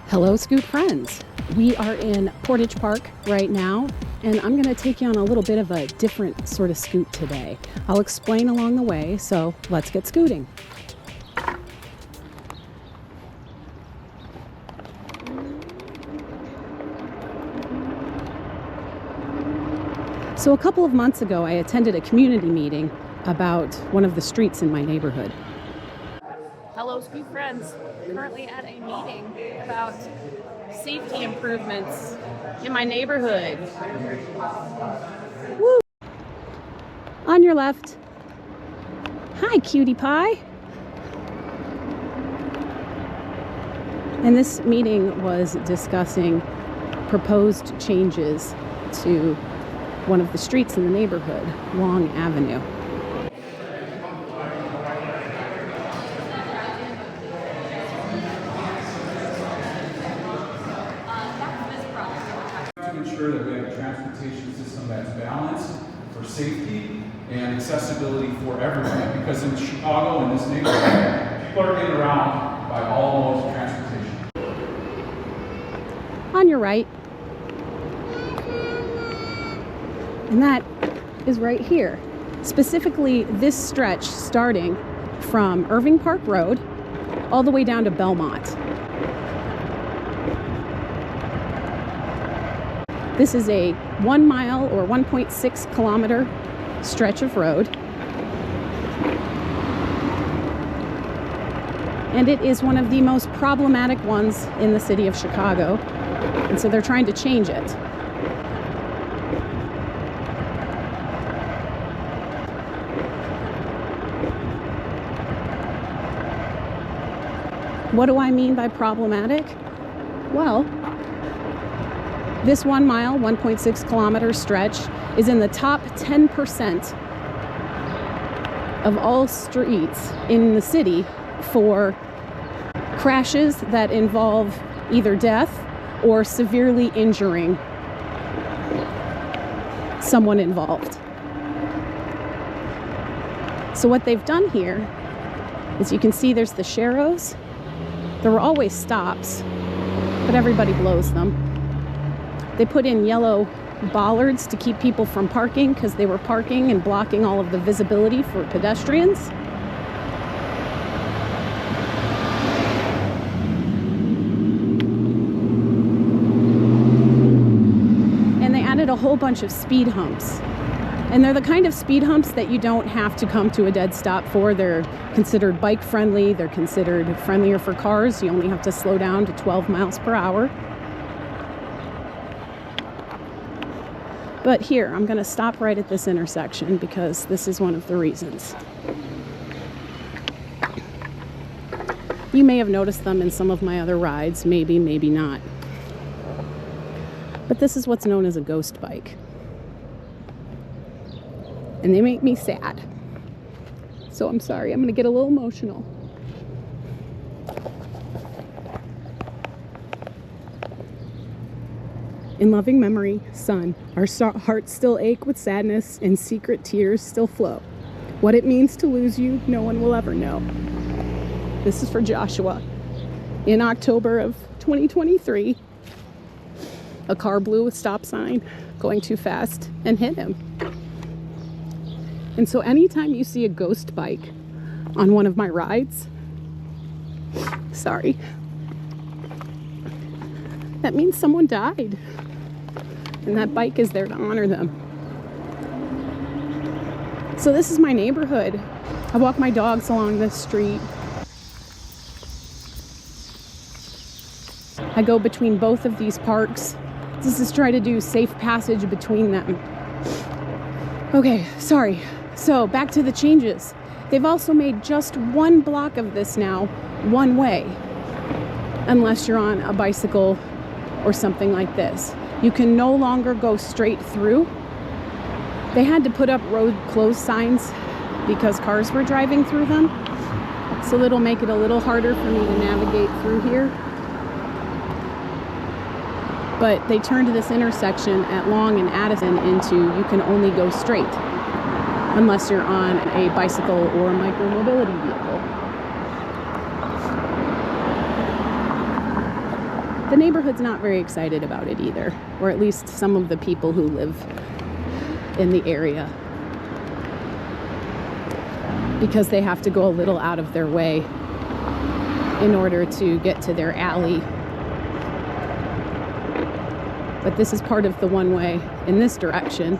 Hello, Scoot friends. We are in Portage Park right now, and I'm going to take you on a little bit of a different sort of scoot today. I'll explain along the way, so let's get scooting. So a couple of months ago, I attended a community meeting about one of the streets in my neighborhood. Hello, Scoot friends. Currently at a meeting about safety improvements in my neighborhood. Woo! On your left. Hi, cutie pie. And this meeting was discussing proposed changes to one of the streets in the neighborhood, Long Avenue. To ensure that we have a transportation system that's balanced for safety and accessibility for everyone. Because in Chicago, in this neighborhood, people are getting around by all modes of transportation. On your right. And that is right here. Specifically, this stretch starting from Irving Park Road all the way down to Belmont. This is a 1 mile or 1.6 kilometer stretch of road. And it is one of the most problematic ones in the city of Chicago. And so they're trying to change it. What do I mean by problematic? Well, this 1 mile, 1.6 kilometer stretch is in the top 10% of all streets in the city for crashes that involve either death or severely injuring someone involved. So what they've done here is, you can see there's the sharrows. There were always stops, but everybody blows them. They put in yellow bollards to keep people from parking because they were parking and blocking all of the visibility for pedestrians. And they added a whole bunch of speed humps. And they're the kind of speed humps that you don't have to come to a dead stop for. They're considered bike friendly. They're considered friendlier for cars. You only have to slow down to 12 miles per hour. But here, I'm going to stop right at this intersection because this is one of the reasons. You may have noticed them in some of my other rides, maybe, maybe not. But this is what's known as a ghost bike. And they make me sad. So I'm sorry, I'm going to get a little emotional. In loving memory, son, our hearts still ache with sadness and secret tears still flow. What it means to lose you, no one will ever know. This is for Joshua. In October of 2023, a car blew a stop sign going too fast and hit him. And so anytime you see a ghost bike on one of my rides, sorry, that means someone died. And that bike is there to honor them. So this is my neighborhood. I walk my dogs along this street. I go between both of these parks. This is try to do safe passage between them. Okay, sorry. So back to the changes. They've also made just one block of this now one way, unless you're on a bicycle or something like this. You can no longer go straight through. They had to put up road closed signs because cars were driving through them. So it'll make it a little harder for me to navigate through here. But they turned this intersection at Long and Addison into you can only go straight unless you're on a bicycle or a micromobility vehicle. the neighborhood's not very excited about it either, or at least some of the people who live in the area, because they have to go a little out of their way in order to get to their alley. But this is part of the one way in this direction.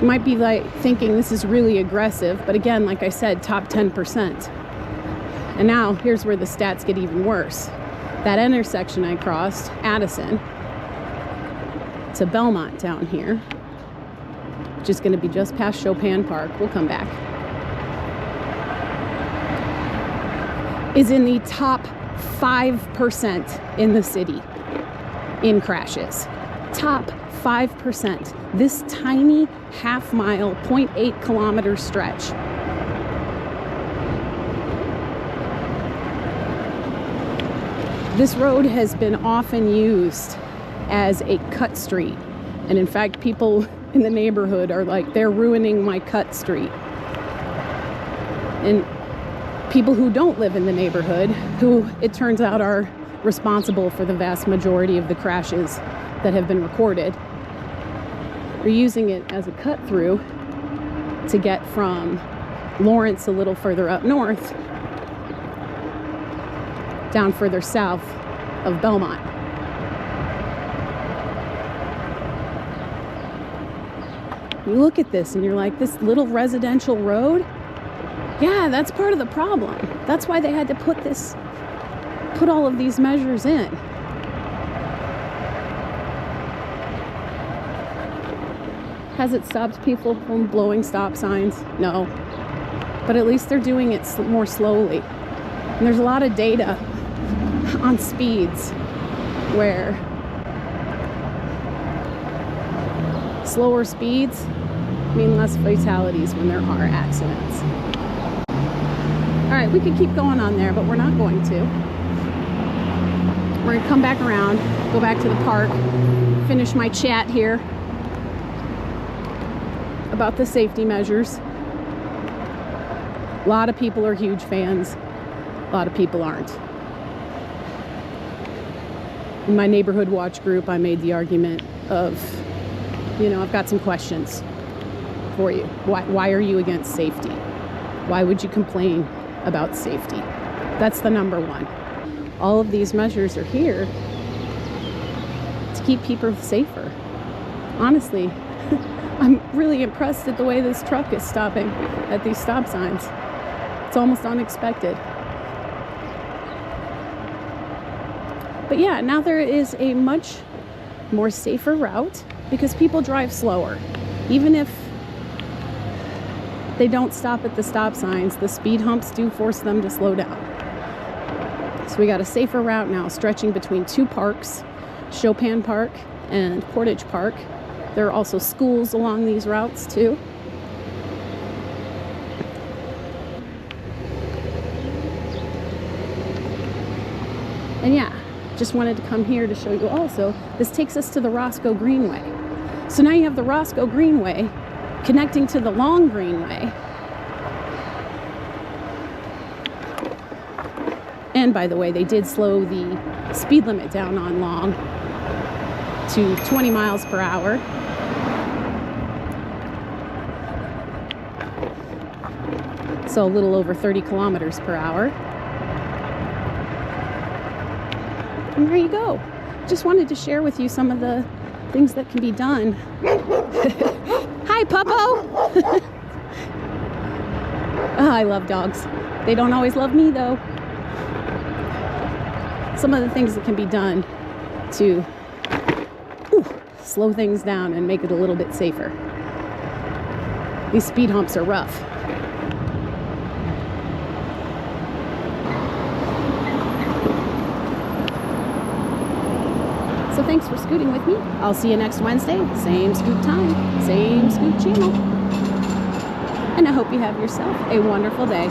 You might be like thinking this is really aggressive, but again, like I said, top 10%. And now here's where the stats get even worse. That intersection I crossed, Addison, to Belmont down here, which is going to be just past Chopin Park, we'll come back, is in the top 5% in the city in crashes. Top 5%. This tiny half-mile, 0.8 kilometer stretch. This road has been often used as a cut street. And in fact, people in the neighborhood are like, they're ruining my cut street. And people who don't live in the neighborhood, who it turns out are responsible for the vast majority of the crashes that have been recorded, are using it as a cut through to get from Lawrence a little further up north down further south of Belmont. You look at this and you're like, this little residential road? Yeah, that's part of the problem. That's why they had to put all of these measures in. Has it stopped people from blowing stop signs? No. But at least they're doing it more slowly. And there's a lot of data on speeds where slower speeds mean less fatalities when there are accidents. All right, we could keep going on there, but we're not going to. We're gonna come back around, go back to the park, finish my chat here about the safety measures. A lot of people are huge fans. A lot of people aren't. In my neighborhood watch group, I made the argument of, you know, I've got some questions for you. Why are you against safety? Why would you complain about safety? That's the number one. All of these measures are here to keep people safer. Honestly, I'm really impressed at the way this truck is stopping at these stop signs. It's almost unexpected. But yeah, now there is a much more safer route because people drive slower. Even if they don't stop at the stop signs, the speed humps do force them to slow down. So we got a safer route now stretching between two parks, Chopin Park and Portage Park. There are also schools along these routes too. And yeah, just wanted to come here to show you also, this takes us to the Roscoe Greenway. So now you have the Roscoe Greenway connecting to the Long Greenway. And by the way, they did slow the speed limit down on Long to 20 miles per hour. So a little over 30 kilometers per hour. And there you go. Just wanted to share with you some of the things that can be done. Hi, Puppo! Oh, I love dogs. They don't always love me, though. Some of the things that can be done to slow things down and make it a little bit safer. These speed humps are rough. So thanks for scooting with me. I'll see you next Wednesday. Same scoot time, same scoot channel. And I hope you have yourself a wonderful day.